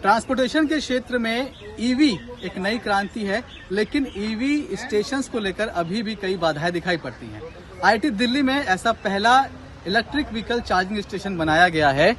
Transportation के क्षेत्र में ईवी एक नई क्रांति है, लेकिन ईवी स्टेशंस को लेकर अभी भी कई बाधाएं दिखाई पड़ती हैं। आईआईटी दिल्ली में ऐसा पहला इलेक्ट्रिक व्हीकल चार्जिंग स्टेशन बनाया गया है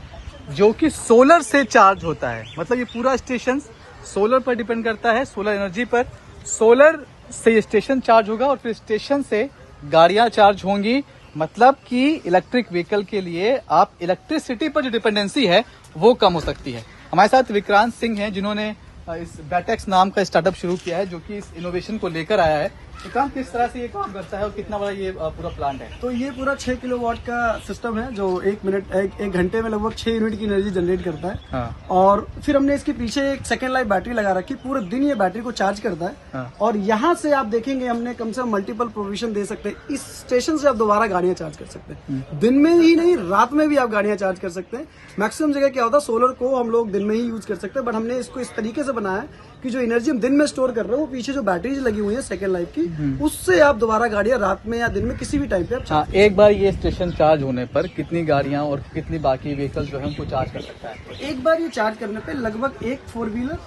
जो कि सोलर से चार्ज होता है। मतलब ये पूरा स्टेशन सोलर पर डिपेंड करता है, सोलर एनर्जी पर। सोलर से स्टेशन चार्ज होगा और फिर स्टेशन से गाड़ियां चार्ज होंगी। मतलब कि इलेक्ट्रिक व्हीकल के लिए आप इलेक्ट्रिसिटी पर जो डिपेंडेंसी है वो कम हो सकती है। हमारे साथ विक्रांत सिंह हैं जिन्होंने इस बैटेक्स नाम का स्टार्टअप शुरू किया है जो कि इस इनोवेशन को लेकर आया है। विक्रांत, किस तरह से ये काम करता है और कितना बड़ा ये पूरा प्लांट है? तो ये पूरा 6 किलोवाट का सिस्टम है जो एक घंटे में लगभग 6 यूनिट की एनर्जी जनरेट करता है। हाँ। और फिर हमने इसके पीछे एक सेकेंड लाइफ बैटरी लगा रखी, पूरे दिन ये बैटरी को चार्ज करता है। हाँ। और यहाँ से आप देखेंगे हमने कम से कम मल्टीपल प्रोविजन दे सकते हैं। इस स्टेशन से आप दोबारा गाड़ियां चार्ज कर सकते हैं। दिन में ही नहीं, रात में भी आप गाड़ियां चार्ज कर सकते हैं। मैक्सिमम जगह क्या होता है, सोलर को हम लोग दिन में ही यूज कर सकते हैं, बट हमने इसको इस तरीके से बनाया कि जो एनर्जी हम दिन में स्टोर कर रहे हैं वो पीछे जो बैटरीज लगी हुई है सेकेंड लाइफ की, उससे आप दोबारा गाड़ियां रात में या दिन में किसी भी टाइम पे आप हाँ, एक बार ये स्टेशन चार्ज होने पर कितनी गाड़ियां और कितनी बाकी व्हीकल जो है उनको चार्ज कर सकता है? एक बार ये चार्ज करने पे लगभग 1 4 व्हीलर,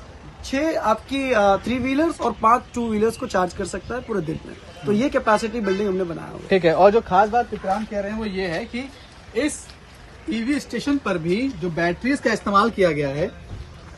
6 आपकी 3 व्हीलर्स और 5 2 व्हीलर्स को चार्ज कर सकता है पूरे दिन में। तो ये कैपेसिटी बिल्डिंग हमने बनाया हुआ है। ठीक है। और जो खास बात विक्रांत कह रहे हैं वो ये है कि इस ईवी स्टेशन पर भी जो बैटरीज का इस्तेमाल किया गया है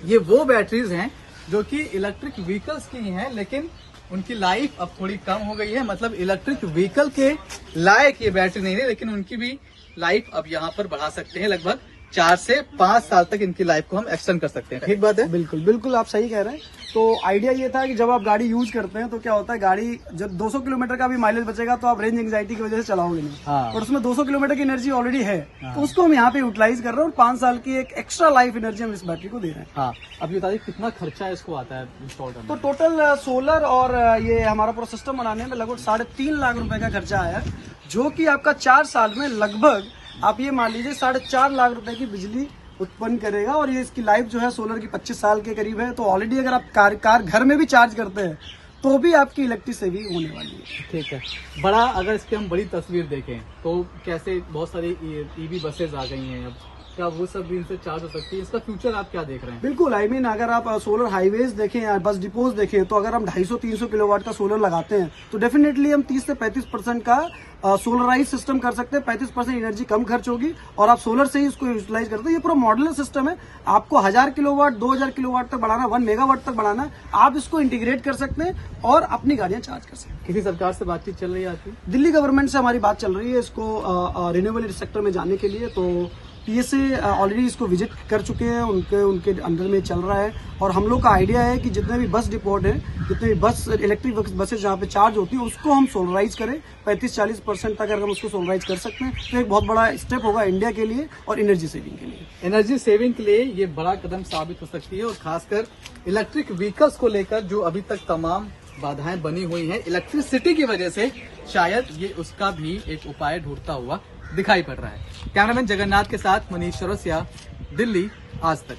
ये वो बैटरीज हैं जो कि इलेक्ट्रिक व्हीकल्स की हैं, लेकिन उनकी लाइफ अब थोड़ी कम हो गई है। मतलब इलेक्ट्रिक व्हीकल के लायक ये बैटरी नहीं है, लेकिन उनकी भी लाइफ अब यहाँ पर बढ़ा सकते हैं। लगभग 4 से 5 साल तक इनकी लाइफ को हम एक्सटेंड कर सकते हैं। ठीक बात है? बिल्कुल बिल्कुल, आप सही कह रहे हैं। तो आइडिया ये था कि जब आप गाड़ी यूज करते हैं तो क्या होता है, गाड़ी जब 200 किलोमीटर का भी माइलेज बचेगा तो आप रेंज एंजाइटी की वजह से चलाओगे नहीं। हाँ। और उसमें 200 किलोमीटर की एनर्जी ऑलरेडी है। हाँ। तो उसको हम यहाँ पे यूटिलाइज कर रहे हैं और 5 साल की एक एक्स्ट्रा लाइफ एनर्जी हम इस बैटरी को दे रहे हैं। हाँ। अब ये बताइए कितना खर्चा इसको आता है इंस्टॉल करने? तो टोटल सोलर और ये हमारा पूरा सिस्टम बनाने में लगभग 3.5 लाख रुपए का खर्चा आया, जो कि आपका 4 साल में लगभग आप ये मान लीजिए 4.5 लाख रुपए की बिजली उत्पन्न करेगा। और ये इसकी लाइफ जो है सोलर की 25 साल के करीब है। तो ऑलरेडी अगर आप कार घर में भी चार्ज करते हैं तो भी आपकी इलेक्ट्रिक सेविंग होने वाली है। ठीक है। बड़ा अगर इसकी हम बड़ी तस्वीर देखें तो कैसे बहुत सारी ईवी बसेज आ गई हैं, अब क्या वो सब भी इनसे चार्ज हो सकती है? इसका फ्यूचर आप क्या देख रहे हैं? बिल्कुल, आई मीन अगर आप सोलर हाईवेज देखें या बस डिपोज देखें तो अगर हम 250-300 किलोवाट का सोलर लगाते हैं तो डेफिनेटली हम 30 से 35% का सोलराइज सिस्टम कर सकते हैं। 35% एनर्जी कम खर्च होगी और आप सोलर से ही उसको यूटिलाइज करते हैं। ये पूरा मॉड्यूलर सिस्टम है। आपको 1000 किलोवाट 2000 किलोवाट तक बढ़ाना, 1 मेगावाट तक बढ़ाना, आप इसको इंटीग्रेट कर सकते हैं और अपनी गाड़ियां चार्ज कर सकते हैं। किसी सरकार से बातचीत चल रही है आपकी? दिल्ली गवर्नमेंट से हमारी बात चल रही है इसको रिन्यूएबल सेक्टर में जाने के लिए। तो पीएसए ऑलरेडी इसको विजिट कर चुके हैं, उनके अंडर में चल रहा है। और हम लोग का आइडिया है कि जितने भी बस डिपोट है, जितने भी बस इलेक्ट्रिक बसेज जहाँ पे चार्ज होती है उसको हम सोलराइज करें। 35-40% तक अगर हम उसको सोलराइज कर सकते हैं तो एक बहुत बड़ा स्टेप होगा इंडिया के लिए और एनर्जी सेविंग के लिए। एनर्जी सेविंग के लिए ये बड़ा कदम साबित हो सकती है। और खासकर इलेक्ट्रिक व्हीकल्स को लेकर जो अभी तक तमाम बाधाएं बनी हुई हैं इलेक्ट्रिसिटी की वजह से, शायद ये उसका भी एक उपाय ढूंढता हुआ दिखाई पड़ रहा है। कैमरामैन जगन्नाथ के साथ मनीष चौरसिया, दिल्ली आज तक।